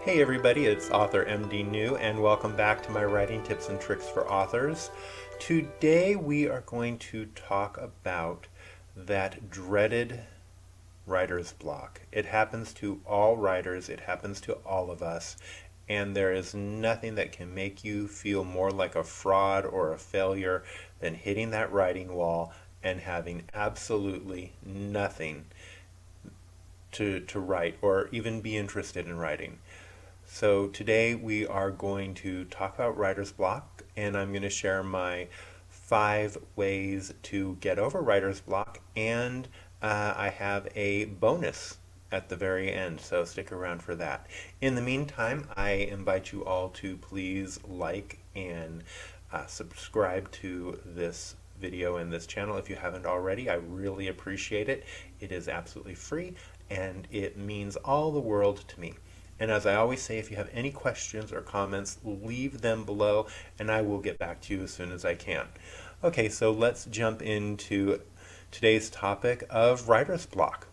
Hey everybody, it's author MD New, and welcome back to my writing tips and tricks for authors. Today we are going to talk about that dreaded writer's block. It happens to all writers, it happens to all of us, and there is nothing that can make you feel more like a fraud or a failure than hitting that writing wall and having absolutely nothing to write or even be interested in writing. So today we are going to talk about writer's block, and I'm going to share my 5 ways to get over writer's block, and I have a bonus at the very end, so stick around for that. In the meantime, I invite you all to please like and subscribe to this video and this channel if you haven't already. I really appreciate it. It is absolutely free and it means all the world to me. And as I always say, if you have any questions or comments, leave them below and I will get back to you as soon as I can. Okay, so let's jump into today's topic of writer's block.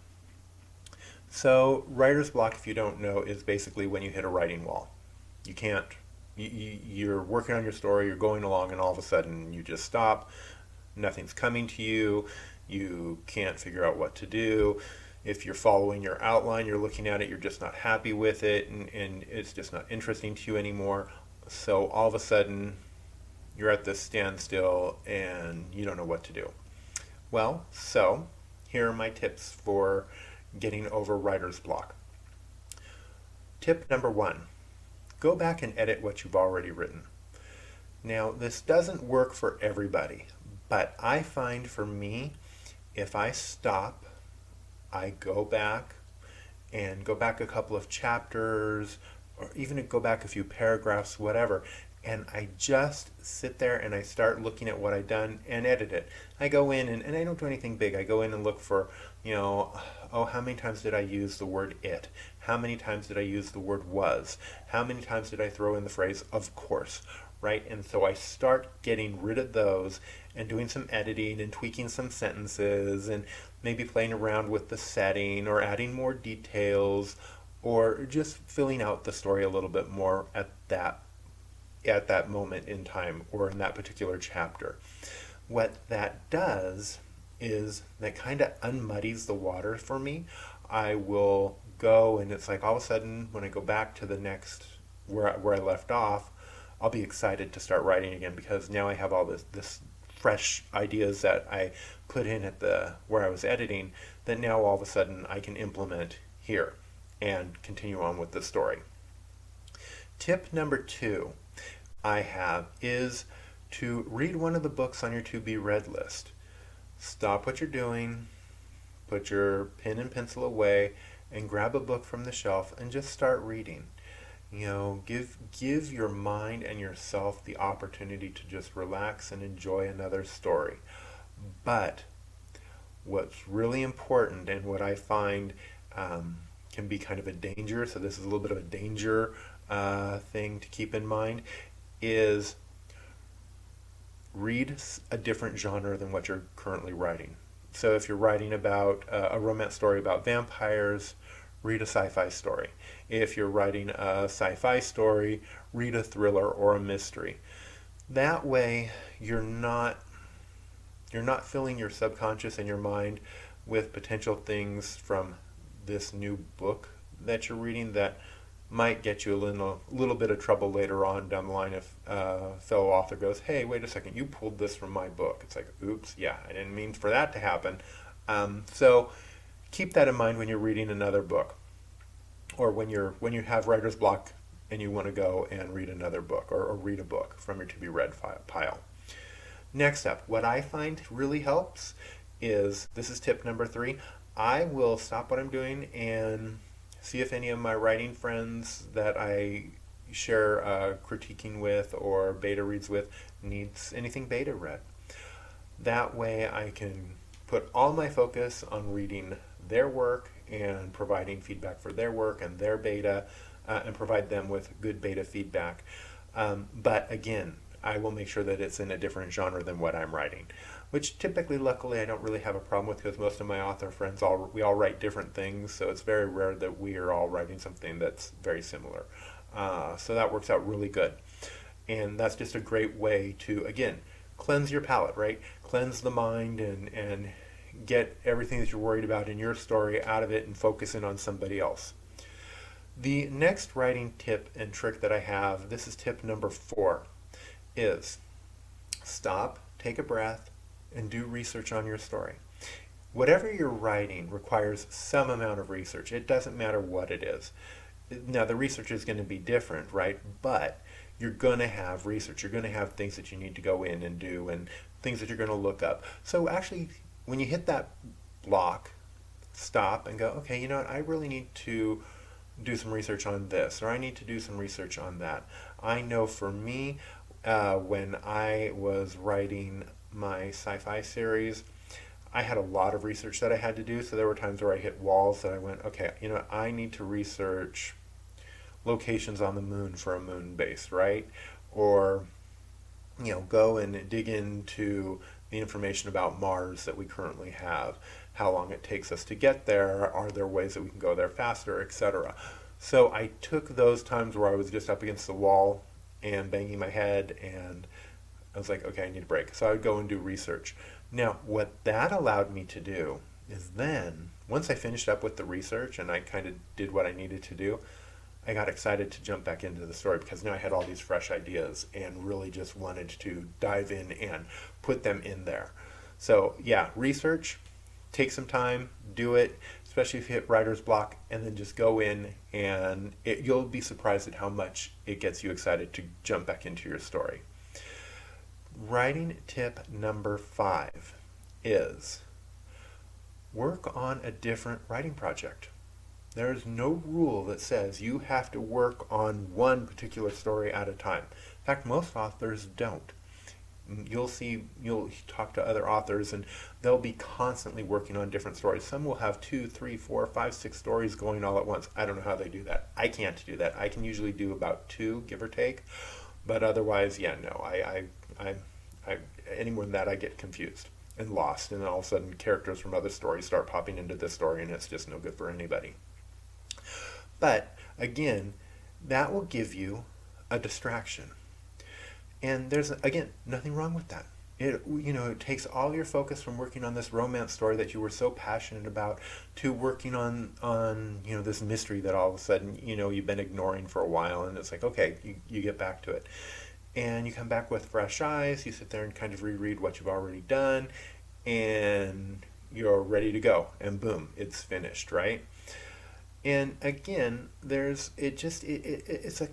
So writer's block, if you don't know, is basically when you hit a writing wall. You can't, you're working on your story, you're going along, and all of a sudden you just stop. Nothing's coming to you. You can't figure out what to do. If you're following your outline, you're looking at it, you're just not happy with it, and it's just not interesting to you anymore. So all of a sudden, you're at this standstill and you don't know what to do. Well, so here are my tips for getting over writer's block. Tip number 1, go back and edit what you've already written. Now, this doesn't work for everybody, but I find for me, if I stop, I go back and go back a couple of chapters or even go back a few paragraphs, whatever, and I just sit there and I start looking at what I've done and edit it. I go in and I don't do anything big. I go in and look for, oh, how many times did I use the word it? How many times did I use the word was? How many times did I throw in the phrase of course? Right? And so I start getting rid of those and doing some editing and tweaking some sentences and maybe playing around with the setting or adding more details or just filling out the story a little bit more at that moment in time or in that particular chapter. What that does is that kind of unmuddies the water for me. I will go and it's like all of a sudden when I go back to the next where I left off, I'll be excited to start writing again because now I have all this fresh ideas that I put in at the where I was editing that now all of a sudden I can implement here and continue on with the story. Tip number 2 I have is to read one of the books on your to be read list. Stop what you're doing, put your pen and pencil away, and grab a book from the shelf and just start reading. Give your mind and yourself the opportunity to just relax and enjoy another story. But what's really important and what I find can be kind of a danger, so this is a little bit of a danger thing to keep in mind, is read a different genre than what you're currently writing. So if you're writing about a romance story about vampires, read a sci-fi story. If you're writing a sci-fi story, read a thriller or a mystery. That way you're not filling your subconscious and your mind with potential things from this new book that you're reading that might get you a little bit of trouble later on down the line if a fellow author goes, hey, wait a second, you pulled this from my book. It's like, oops, yeah, I didn't mean for that to happen. So keep that in mind when you're reading another book or when you have writer's block and you want to go and read another book or read a book from your to be read pile. Next up, what I find really helps is, this is tip number 3, I will stop what I'm doing and see if any of my writing friends that I share critiquing with or beta reads with needs anything beta read. That way I can put all my focus on reading their work and providing feedback for their work and their beta and provide them with good beta feedback. But again, I will make sure that it's in a different genre than what I'm writing. which typically, luckily, I don't really have a problem with because most of my author friends we all write different things, so it's very rare that we are all writing something that's very similar. So that works out really good, and that's just a great way to again cleanse your palate, right? Cleanse the mind and get everything that you're worried about in your story out of it and focus in on somebody else. The next writing tip and trick that I have, this is tip number 4, is stop, take a breath, and do research on your story. Whatever you're writing requires some amount of research. It doesn't matter what it is. Now, the research is going to be different, right? But you're going to have research. You're going to have things that you need to go in and do and things that you're going to look up. So actually, when you hit that block, stop and go, okay, you know what? I really need to do some research on this, or I need to do some research on that. I know for me, when I was writing my sci-fi series, I had a lot of research that I had to do. So there were times where I hit walls that I went, okay, you know, I need to research locations on the moon for a moon base, right? Or, you know, go and dig into the information about Mars that we currently have, how long it takes us to get there, are there ways that we can go there faster, etc. So I took those times where I was just up against the wall and banging my head, and I was like, okay, I need a break. So I would go and do research. Now, what that allowed me to do is then, once I finished up with the research and I kind of did what I needed to do, I got excited to jump back into the story because now I had all these fresh ideas and really just wanted to dive in and put them in there. So yeah, research, take some time, do it, especially if you hit writer's block, and then just go in and you'll be surprised at how much it gets you excited to jump back into your story. Writing tip number 5 is work on a different writing project. There is no rule that says you have to work on one particular story at a time. In fact, most authors don't. You'll talk to other authors and they'll be constantly working on different stories. Some will have 2, 3, 4, 5, 6 stories going all at once. I don't know how they do that. I can't do that. I can usually do about 2, give or take. But otherwise, yeah, no. I any more than that, I get confused and lost. And then all of a sudden, characters from other stories start popping into this story and it's just no good for anybody. But again, that will give you a distraction. And there's, again, nothing wrong with that. It takes all your focus from working on this romance story that you were so passionate about to working on this mystery that all of a sudden, you've been ignoring for a while, and it's like, okay, you get back to it. And you come back with fresh eyes, you sit there and kind of reread what you've already done, and you're ready to go, and boom, it's finished, right? And again, it's a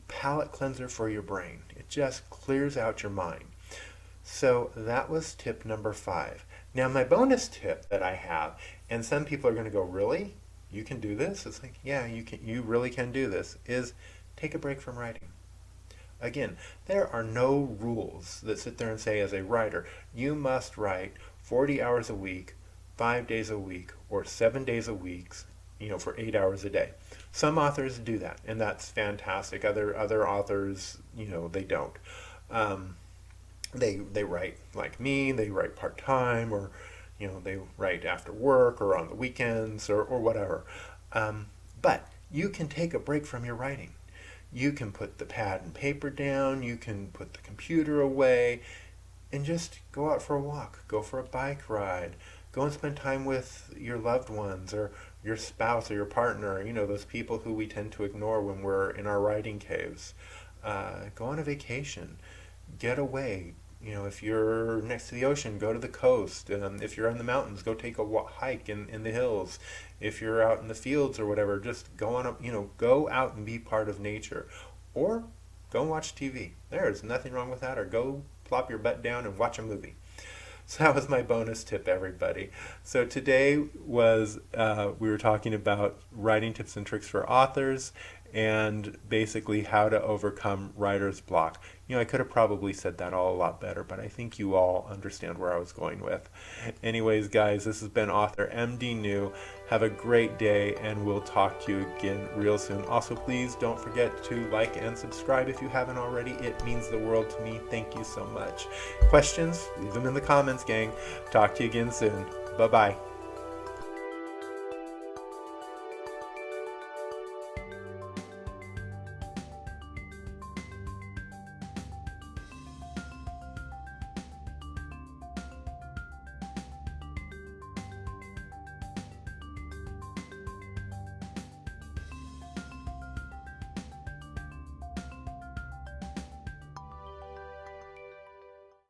palate cleanser for your brain. It just clears out your mind. So that was tip number 5. Now my bonus tip that I have, and some people are going to go, really? You can do this? It's like, yeah, you really can do this, is take a break from writing. Again, there are no rules that sit there and say, as a writer, you must write 40 hours a week, 5 days a week, or 7 days a week, for 8 hours a day. Some authors do that, and that's fantastic. Other authors, they don't. They write like me, they write part-time, or, they write after work or on the weekends or whatever. But you can take a break from your writing. You can put the pad and paper down, you can put the computer away, and just go out for a walk, go for a bike ride, go and spend time with your loved ones or your spouse or your partner, those people who we tend to ignore when we're in our writing caves. Go on a vacation, get away. If you're next to the ocean, go to the coast. If you're in the mountains, go take a hike in the hills. If you're out in the fields or whatever, just go on go out and be part of nature. Or go and watch TV. There's nothing wrong with that. Or go plop your butt down and watch a movie. So that was my bonus tip, everybody. So today we were talking about writing tips and tricks for authors and basically how to overcome writer's block. I could have probably said that all a lot better, but I think you all understand where I was going with. Anyways, guys, this has been author MD New. Have a great day, and we'll talk to you again real soon. Also, please don't forget to like and subscribe if you haven't already. It means the world to me. Thank you so much. Questions? Leave them in the comments, gang. Talk to you again soon. Bye-bye.